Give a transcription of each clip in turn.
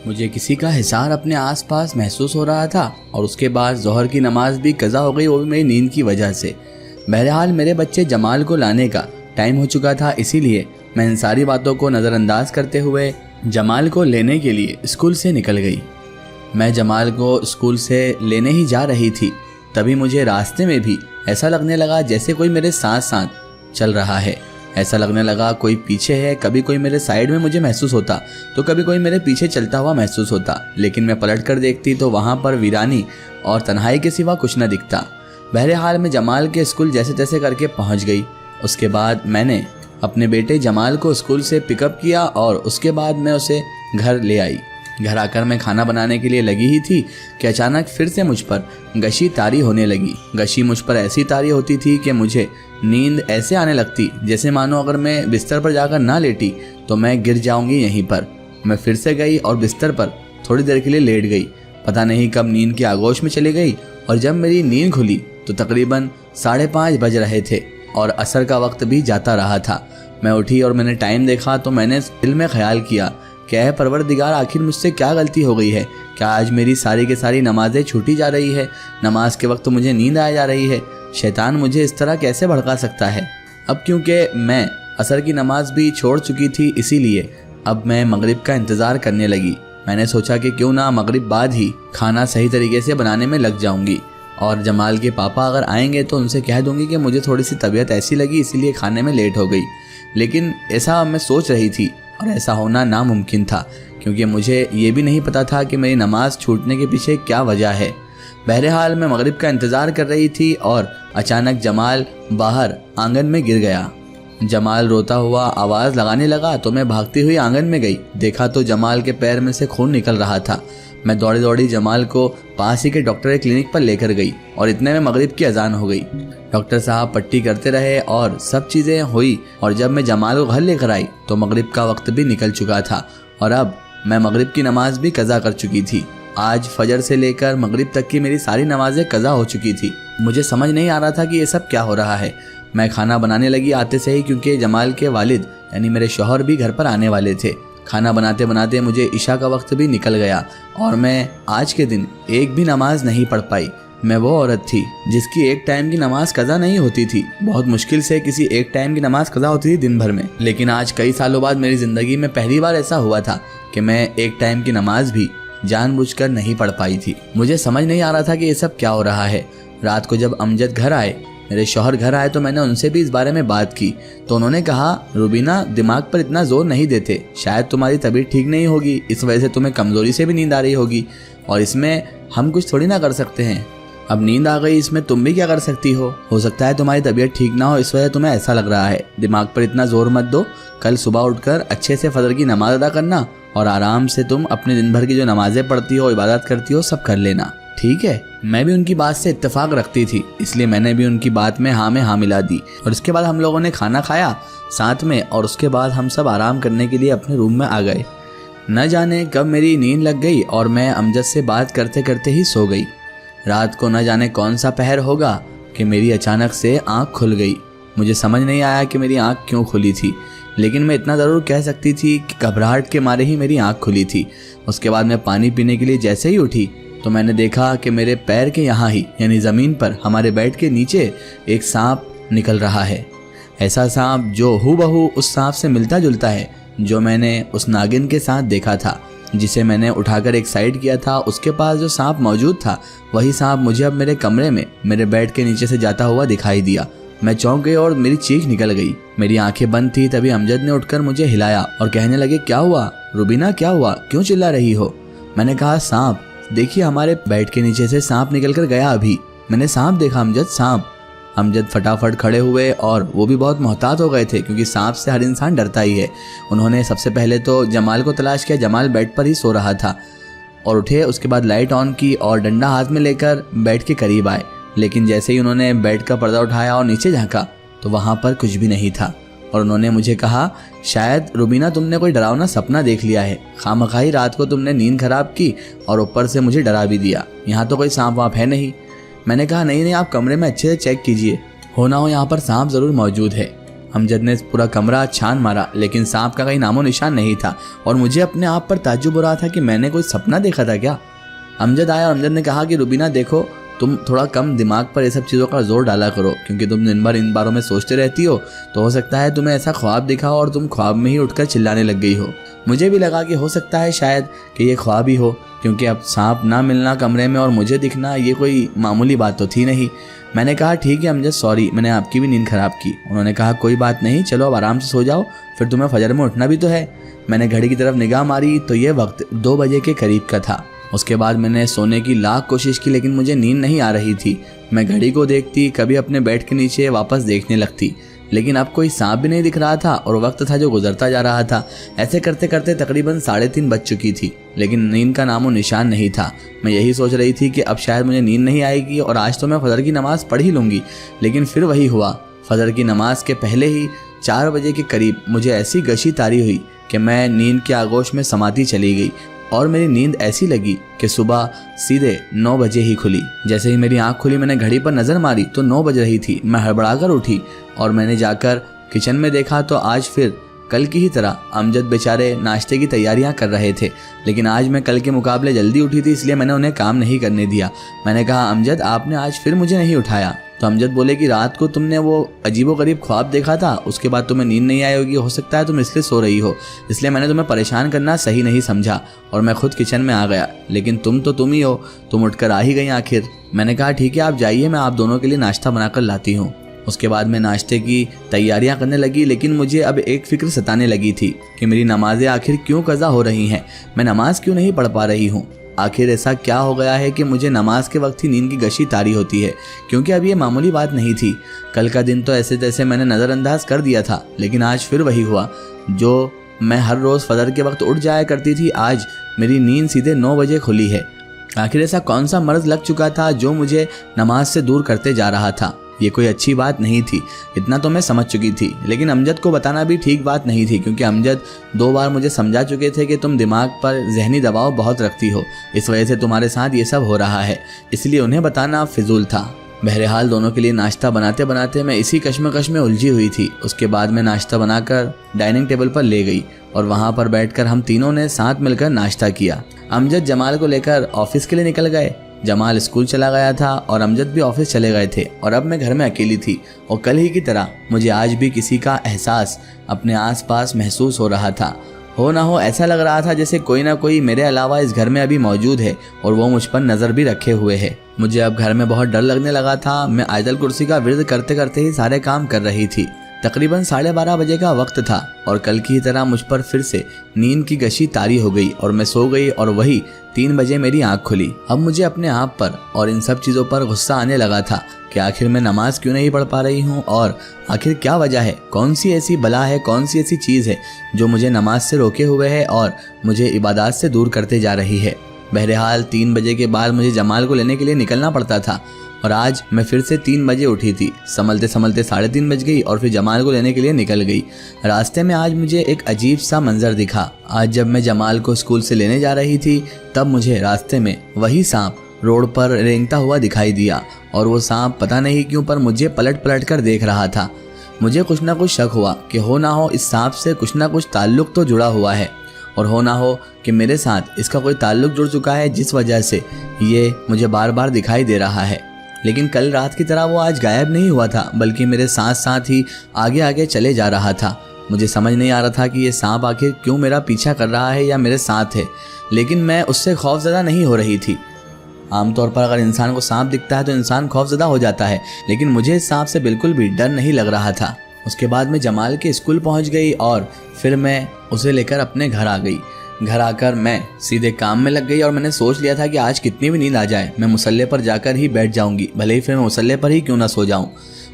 मुझे किसी का हिसार अपने आसपास महसूस हो रहा था और उसके बाद ज़ोहर की नमाज भी कज़ा हो गई, वो भी मेरी नींद की वजह से। बहरहाल मेरे बच्चे जमाल को लाने का टाइम हो चुका था, इसीलिए मैं इन सारी बातों को नज़रअंदाज करते हुए जमाल को लेने के लिए स्कूल से निकल गई। मैं जमाल को स्कूल से लेने ही जा रही थी, तभी मुझे रास्ते में भी ऐसा लगने लगा जैसे कोई मेरे साथ साथ चल रहा है। ऐसा लगने लगा कोई पीछे है, कभी कोई मेरे साइड में मुझे महसूस होता तो कभी कोई मेरे पीछे चलता हुआ महसूस होता, लेकिन मैं पलट कर देखती तो वहाँ पर वीरानी और तन्हाई के सिवा कुछ न दिखता। बहरहाल मैं जमाल के स्कूल जैसे तैसे करके पहुँच गई। उसके बाद मैंने अपने बेटे जमाल को स्कूल से पिकअप किया और उसके बाद मैं उसे घर ले आई। घर आकर मैं खाना बनाने के लिए लगी ही थी कि अचानक फिर से मुझ पर गशी तारी होने लगी। गशी मुझ पर ऐसी तारी होती थी कि मुझे नींद ऐसे आने लगती जैसे मानो अगर मैं बिस्तर पर जाकर ना लेटी तो मैं गिर जाऊंगी यहीं पर। मैं फिर से गई और बिस्तर पर थोड़ी देर के लिए लेट गई। पता नहीं कब नींद की आगोश में चली गई और जब मेरी नींद खुली तो तकरीबन 5:30 बज रहे थे और असर का वक्त भी जाता रहा था। मैं उठी और मैंने टाइम देखा तो मैंने दिल में ख्याल किया, क्या है परवरदिगार, आखिर मुझसे क्या गलती हो गई है? क्या आज मेरी सारी की सारी नमाजें छूटी जा रही है? नमाज के वक्त मुझे नींद आ जा रही है। शैतान मुझे इस तरह कैसे भड़का सकता है? अब क्योंकि मैं असर की नमाज भी छोड़ चुकी थी, इसीलिए अब मैं मगरिब का इंतज़ार करने लगी। मैंने सोचा कि क्यों ना मगरिब बाद ही खाना सही तरीके से बनाने में लग जाऊंगी और जमाल के पापा अगर आएंगे तो उनसे कह दूंगी कि मुझे थोड़ी सी तबीयत ऐसी लगी इसीलिए खाने में लेट हो गई। लेकिन ऐसा मैं सोच रही थी और ऐसा होना नामुमकिन था, क्योंकि मुझे ये भी नहीं पता था कि मेरी नमाज छूटने के पीछे क्या वजह है। बहरहाल मैं मगरिब का इंतज़ार कर रही थी और अचानक जमाल बाहर आंगन में गिर गया। जमाल रोता हुआ आवाज़ लगाने लगा तो मैं भागती हुई आंगन में गई। देखा तो जमाल के पैर में से खून निकल रहा था। मैं दौड़ी दौड़ी जमाल को पास ही के डॉक्टर के क्लिनिक पर लेकर गई और इतने में मगरिब की अजान हो गई। डॉक्टर साहब पट्टी करते रहे और सब चीज़ें हुई और जब मैं जमाल को घर लेकर आई तो मगरिब का वक्त भी निकल चुका था और अब मैं मगरिब की नमाज भी कज़ा कर चुकी थी। आज फजर से लेकर मगरिब तक की मेरी सारी नमाजें कज़ा हो चुकी थी। मुझे समझ नहीं आ रहा था कि ये सब क्या हो रहा है। मैं खाना बनाने लगी आते से ही, क्योंकि जमाल के वालिद यानी मेरे शौहर भी घर पर आने वाले थे। खाना बनाते बनाते मुझे इशा का वक्त भी निकल गया और मैं आज के दिन एक भी नमाज नहीं पढ़ पाई। मैं वो औरत थी जिसकी एक टाइम की नमाज कज़ा नहीं होती थी। बहुत मुश्किल से किसी एक टाइम की नमाज कज़ा होती थी दिन भर में, लेकिन आज कई सालों बाद मेरी ज़िंदगी में पहली बार ऐसा हुआ था कि मैं एक टाइम की नमाज भी जानबूझकर नहीं पढ़ पाई थी। मुझे समझ नहीं आ रहा था कि ये सब क्या हो रहा है। रात को जब अमजद घर आए, मेरे शौहर घर आए, तो मैंने उनसे भी इस बारे में बात की तो उन्होंने कहा, रुबीना दिमाग पर इतना जोर नहीं देते, शायद तुम्हारी तबीयत ठीक नहीं होगी, इस वजह से तुम्हें कमज़ोरी से भी नींद आ रही होगी और इसमें हम कुछ थोड़ी ना कर सकते हैं। अब नींद आ गई, इसमें तुम भी क्या कर सकती हो सकता है तुम्हारी तबीयत ठीक ना हो, इस वजह तुम्हें ऐसा लग रहा है। दिमाग पर इतना जोर मत दो, कल सुबह उठकर अच्छे से फजर की नमाज अदा करना और आराम से तुम अपने दिन भर की जो नमाजें पढ़ती हो, इबादत करती हो, सब कर लेना, ठीक है? मैं भी उनकी बात से इत्तेफाक रखती थी, इसलिए मैंने भी उनकी बात में हाँ मिला दी और उसके बाद हम लोगों ने खाना खाया साथ में और उसके बाद हम सब आराम करने के लिए अपने रूम में आ गए। न जाने कब मेरी नींद लग गई और मैं अमजद से बात करते करते ही सो गई। रात को न जाने कौन सा पहर होगा कि मेरी अचानक से आँख खुल गई। मुझे समझ नहीं आया कि मेरी आँख क्यों खुली थी, लेकिन मैं इतना ज़रूर कह सकती थी कि घबराहट के मारे ही मेरी आँख खुली थी। उसके बाद मैं पानी पीने के लिए जैसे ही उठी तो मैंने देखा कि मेरे पैर के यहाँ ही यानी ज़मीन पर हमारे बेड के नीचे एक सांप निकल रहा है। ऐसा सांप जो हूबहू उस सांप से मिलता जुलता है जो मैंने उस नागिन के साथ देखा था, जिसे मैंने उठाकर एक साइड किया था। उसके पास जो सांप मौजूद था वही सांप मुझे अब मेरे कमरे में मेरे बेड के नीचे से जाता हुआ दिखाई दिया। मैं चौंक गई और मेरी चीख निकल गई। मेरी आंखें बंद थी, तभी अमजद ने उठकर मुझे हिलाया और कहने लगे, क्या हुआ रुबीना, क्या हुआ, क्यों चिल्ला रही हो? मैंने कहा, सांप देखिए, हमारे बेड के नीचे से सांप निकल कर गया अभी। मैंने सांप देखा अमजद, सांप। अमजद फटाफट खड़े हुए और वो भी बहुत मोहतात हो गए थे क्योंकि सांप से हर इंसान डरता ही है। उन्होंने सबसे पहले तो जमाल को तलाश किया। जमाल बेड पर ही सो रहा था और उठे। उसके बाद लाइट ऑन की और डंडा हाथ में लेकर बेड के करीब आए, लेकिन जैसे ही उन्होंने बेड का पर्दा उठाया और नीचे झांका तो वहाँ पर कुछ भी नहीं था। और उन्होंने मुझे कहा, शायद रुबीना तुमने कोई डरावना सपना देख लिया है, खामखाई रात को तुमने नींद खराब की और ऊपर से मुझे डरा भी दिया। यहाँ तो कोई सांप वाप है नहीं। मैंने कहा, नहीं, आप कमरे में अच्छे से चेक कीजिए, हो ना हो यहाँ पर सांप ज़रूर मौजूद है। अमजद ने पूरा कमरा छान मारा, लेकिन सांप का कहीं नामो निशान नहीं था और मुझे अपने आप पर ताज्जुब हो रहा था कि मैंने कोई सपना देखा था क्या। अमजद आया और अमजद ने कहा कि रुबीना देखो, तुम थोड़ा कम दिमाग पर ये सब चीज़ों का जोर डाला करो, क्योंकि तुम दिन भर इन बारों में सोचते रहती हो, तो हो सकता है तुम्हें ऐसा ख्वाब दिखा हो और तुम ख्वाब में ही उठकर चिल्लाने लग गई हो। मुझे भी लगा कि हो सकता है शायद कि ये ख्वाब ही हो, क्योंकि अब सांप ना मिलना कमरे में और मुझे दिखना ये कोई मामूली बात तो थी नहीं। मैंने कहा ठीक है अमजद, सॉरी, मैंने आपकी भी नींद खराब की। उन्होंने कहा कोई बात नहीं, चलो अब आराम से सो जाओ, फिर तुम्हें फजर में उठना भी तो है। मैंने घड़ी की तरफ निगाह मारी तो ये वक्त 2 बजे के करीब का था। उसके बाद मैंने सोने की लाख कोशिश की, लेकिन मुझे नींद नहीं आ रही थी। मैं घड़ी को देखती, कभी अपने बेड के नीचे वापस देखने लगती, लेकिन अब कोई सांप भी नहीं दिख रहा था और वक्त था जो गुजरता जा रहा था। ऐसे करते करते तकरीबन 3:30 बज चुकी थी, लेकिन नींद का नामो निशान नहीं था। मैं यही सोच रही थी कि अब शायद मुझे नींद नहीं आएगी और आज तो मैं फजर की नमाज़ पढ़ ही लूँगी, लेकिन फिर वही हुआ। फजर की नमाज के पहले ही 4 बजे के करीब मुझे ऐसी गशी तारी हुई कि मैं नींद के आगोश में समाती चली गई और मेरी नींद ऐसी लगी कि सुबह सीधे 9 बजे ही खुली। जैसे ही मेरी आंख खुली मैंने घड़ी पर नज़र मारी तो 9 बज रही थी। मैं हड़बड़ाकर उठी और मैंने जाकर किचन में देखा तो आज फिर कल की ही तरह अमजद बेचारे नाश्ते की तैयारियां कर रहे थे, लेकिन आज मैं कल के मुकाबले जल्दी उठी थी, इसलिए मैंने उन्हें काम नहीं करने दिया। मैंने कहा अमजद, आपने आज फिर मुझे नहीं उठाया। तो अमजद बोले कि रात को तुमने वो अजीबोगरीब ख्वाब देखा था, उसके बाद तुम्हें नींद नहीं आई होगी, हो सकता है तुम इसलिए सो रही हो, इसलिए मैंने तुम्हें परेशान करना सही नहीं समझा और मैं खुद किचन में आ गया। लेकिन तुम तो तुम ही हो, तुम उठकर आ ही गई आखिर। मैंने कहा ठीक है आप जाइए, मैं आप दोनों के लिए नाश्ता बनाकर लाती हूँ। उसके बाद मैं नाश्ते की तैयारियां करने लगी, लेकिन मुझे अब एक फिक्र सताने लगी थी कि मेरी नमाजें आखिर क्यों कज़ा हो रही हैं, मैं नमाज क्यों नहीं पढ़ पा रही हूँ। आखिर ऐसा क्या हो गया है कि मुझे नमाज के वक्त ही नींद की गशी तारी होती है, क्योंकि अब ये मामूली बात नहीं थी। कल का दिन तो ऐसे तैसे मैंने नज़रअंदाज कर दिया था, लेकिन आज फिर वही हुआ। जो मैं हर रोज़ फजर के वक्त उठ जाया करती थी, आज मेरी नींद सीधे 9 बजे खुली है। आखिर ऐसा कौन सा मर्ज लग चुका था जो मुझे नमाज से दूर करते जा रहा था। ये कोई अच्छी बात नहीं थी, इतना तो मैं समझ चुकी थी, लेकिन अमजद को बताना भी ठीक बात नहीं थी, क्योंकि अमजद 2 बार मुझे समझा चुके थे कि तुम दिमाग पर जहनी दबाव बहुत रखती हो, इस वजह से तुम्हारे साथ ये सब हो रहा है, इसलिए उन्हें बताना फिजूल था। बहरहाल दोनों के लिए नाश्ता बनाते बनाते मैं इसी कश्मकश में उलझी हुई थी। उसके बाद मैं नाश्ता बनाकर डाइनिंग टेबल पर ले गई और वहाँ पर बैठकर हम तीनों ने साथ मिलकर नाश्ता किया। अमजद जमाल को लेकर ऑफिस के लिए निकल गए, जमाल स्कूल चला गया था और अमजद भी ऑफिस चले गए थे और अब मैं घर में अकेली थी और कल ही की तरह मुझे आज भी किसी का एहसास अपने आसपास महसूस हो रहा था। हो ना हो ऐसा लग रहा था जैसे कोई ना कोई मेरे अलावा इस घर में अभी मौजूद है और वो मुझ पर नज़र भी रखे हुए है। मुझे अब घर में बहुत डर लगने लगा था। मैं आयतल कुर्सी का विर्द करते करते ही सारे काम कर रही थी। तकरीबन 12:30 बजे का वक्त था और कल की तरह मुझ पर फिर से नींद की गशी तारी हो गई और मैं सो गई और वही 3 बजे मेरी आंख खुली। अब मुझे अपने आप पर और इन सब चीज़ों पर गुस्सा आने लगा था कि आखिर मैं नमाज क्यों नहीं पढ़ पा रही हूँ और आखिर क्या वजह है, कौन सी ऐसी बला है, कौन सी ऐसी चीज़ है जो मुझे नमाज से रोके हुए है और मुझे इबादत से दूर करते जा रही है। बहरहाल 3 बजे के बाद मुझे जमाल को लेने के लिए निकलना पड़ता था और आज मैं फिर से 3 बजे उठी थी। संभलते संभलते 3:30 बज गई और फिर जमाल को लेने के लिए निकल गई। रास्ते में आज मुझे एक अजीब सा मंजर दिखा। आज जब मैं जमाल को स्कूल से लेने जा रही थी तब मुझे रास्ते में वही सांप रोड पर रेंगता हुआ दिखाई दिया और वो सांप पता नहीं क्यों पर मुझे पलट पलट कर देख रहा था। मुझे कुछ ना कुछ शक हुआ कि हो ना हो इस सांप से कुछ ना कुछ ताल्लुक तो जुड़ा हुआ है और हो ना हो कि मेरे साथ इसका कोई ताल्लुक जुड़ चुका है जिस वजह से ये मुझे बार बार दिखाई दे रहा है। लेकिन कल रात की तरह वो आज गायब नहीं हुआ था, बल्कि मेरे साथ साथ ही आगे आगे चले जा रहा था। मुझे समझ नहीं आ रहा था कि ये सांप आखिर क्यों मेरा पीछा कर रहा है या मेरे साथ है, लेकिन मैं उससे खौफज़दा नहीं हो रही थी। आमतौर पर अगर इंसान को सांप दिखता है तो इंसान खौफज़दा हो जाता है, लेकिन मुझे इस सांप से बिल्कुल भी डर नहीं लग रहा था। उसके बाद मैं जमाल के स्कूल पहुंच गई और फिर मैं उसे लेकर अपने घर आ गई। घर आकर मैं सीधे काम में लग गई और मैंने सोच लिया था कि आज कितनी भी नींद आ जाए मैं मुसल्ले पर जाकर ही बैठ जाऊंगी, भले ही फिर मैं मुसल्ले पर ही क्यों ना सो जाऊं।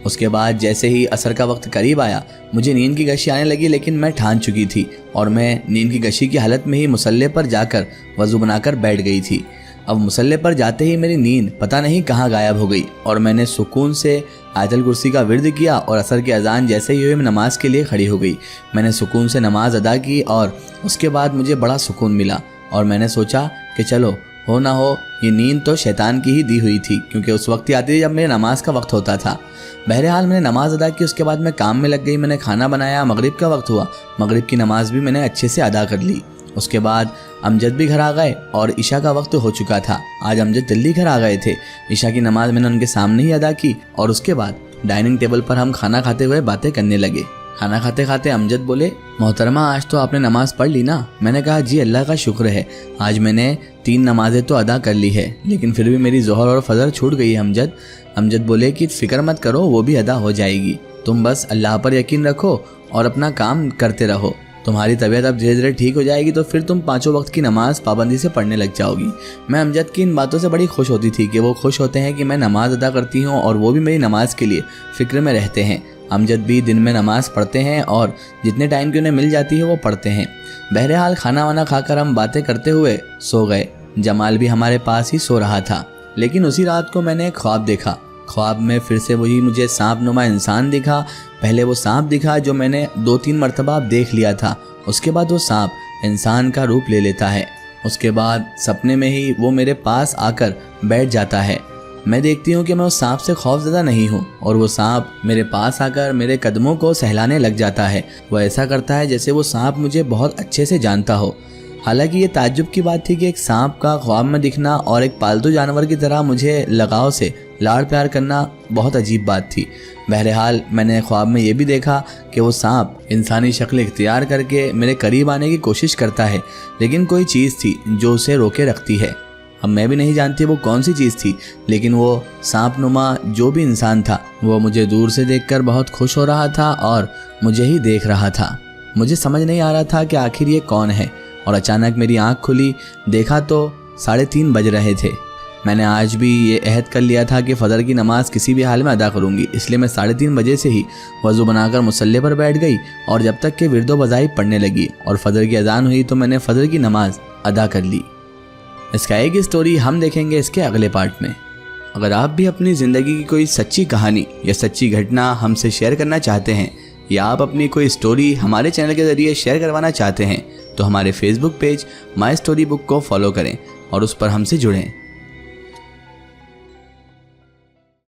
उसके बाद जैसे ही असर का वक्त करीब आया मुझे नींद की गशी आने लगी, लेकिन मैं ठान चुकी थी और मैं नींद की गशी की हालत में ही मुसल्ले पर जाकर वज़ू बनाकर बैठ गई थी। अब मुसल्ले पर जाते ही मेरी नींद पता नहीं कहाँ गायब हो गई और मैंने सुकून से आयतल कुर्सी का विर्द किया और असर की अजान जैसे ही हुई मैं नमाज के लिए खड़ी हो गई। मैंने सुकून से नमाज अदा की और उसके बाद मुझे बड़ा सुकून मिला और मैंने सोचा कि चलो हो ना हो ये नींद तो शैतान की ही दी हुई थी, क्योंकि उस वक्त ही आती थी जब मेरे नमाज का वक्त होता था। बहरहाल मैंने नमाज अदा की, उसके बाद मैं काम में लग गई। मैंने खाना बनाया, मगरिब का वक्त हुआ, मगरिब की नमाज भी मैंने अच्छे से अदा कर ली। उसके बाद अमजद भी घर आ गए और ईशा का वक्त हो चुका था। आज अमजद जल्दी घर आ गए थे। ईशा की नमाज मैंने उनके सामने ही अदा की और उसके बाद डाइनिंग टेबल पर हम खाना खाते हुए बातें करने लगे। खाना खाते खाते अमजद बोले, मोहतरमा आज तो आपने नमाज पढ़ ली ना? मैंने कहा जी अल्लाह का शुक्र है, आज मैंने 3 नमाजें तो अदा कर ली है, लेकिन फिर भी मेरी ज़ोहर और फजर छूट गई है अमजद। अमजद बोले कि फिक्र मत करो, वो भी अदा हो जाएगी, तुम बस अल्लाह पर यकीन रखो और अपना काम करते रहो। तुम्हारी तबीयत अब धीरे धीरे ठीक हो जाएगी तो फिर तुम 5 वक्त की नमाज पाबंदी से पढ़ने लग जाओगी। मैं अमजद की इन बातों से बड़ी खुश होती थी कि वो खुश होते हैं कि मैं नमाज अदा करती हूँ और वो भी मेरी नमाज के लिए फ़िक्र में रहते हैं। अमजद भी दिन में नमाज पढ़ते हैं और जितने टाइम की उन्हें मिल जाती है वो पढ़ते हैं। बहरहाल खाना वाना खाकर हम बातें करते हुए सो गए। जमाल भी हमारे पास ही सो रहा था, लेकिन उसी रात को मैंने एक ख्वाब देखा। ख्वाब में फिर से वही मुझे सांप नुमा इंसान दिखा। पहले वो सांप दिखा जो मैंने 2-3 मरतबा देख लिया था, उसके बाद वो सांप इंसान का रूप ले लेता है। उसके बाद सपने में ही वो मेरे पास आकर बैठ जाता है। मैं देखती हूँ कि मैं उस सांप से खौफज़दा नहीं हूँ और वो सांप मेरे पास आकर मेरे कदमों को सहलाने लग जाता है। वो ऐसा करता है जैसे वो सांप मुझे बहुत अच्छे से जानता हो। हालांकि ये ताज्जुब की बात थी कि एक सांप का ख्वाब में दिखना और एक पालतू जानवर की तरह मुझे लगाव से लाड़ प्यार करना बहुत अजीब बात थी। बहरहाल मैंने ख्वाब में ये भी देखा कि वो सांप इंसानी शक्ल इख्तियार करके मेरे करीब आने की कोशिश करता है, लेकिन कोई चीज़ थी जो उसे रोके रखती है। अब मैं भी नहीं जानती वो कौन सी चीज़ थी, लेकिन वो सांप नुमा जो भी इंसान था वो मुझे दूर से देखकर बहुत खुश हो रहा था और मुझे ही देख रहा था। मुझे समझ नहीं आ रहा था कि आखिर ये कौन है, और अचानक मेरी आँख खुली, देखा तो 3:30 बज रहे थे। मैंने आज भी ये अहद कर लिया था कि फ़जर की नमाज़ किसी भी हाल में अदा करूँगी, इसलिए मैं 3:30 बजे से ही वज़ू बनाकर मुसल्ले पर बैठ गई और जब तक कि विर्दो बज़ाई पढ़ने लगी और फ़जर की अजान हुई तो मैंने फ़जर की नमाज़ अदा कर ली। इसका एक स्टोरी हम देखेंगे इसके अगले पार्ट में। अगर आप भी अपनी ज़िंदगी की कोई सच्ची कहानी या सच्ची घटना हमसे शेयर करना चाहते हैं या आप अपनी कोई स्टोरी हमारे चैनल के ज़रिए शेयर करवाना चाहते हैं तो हमारे Facebook page my story book को फॉलो करें और उस पर हमसे जुड़ें।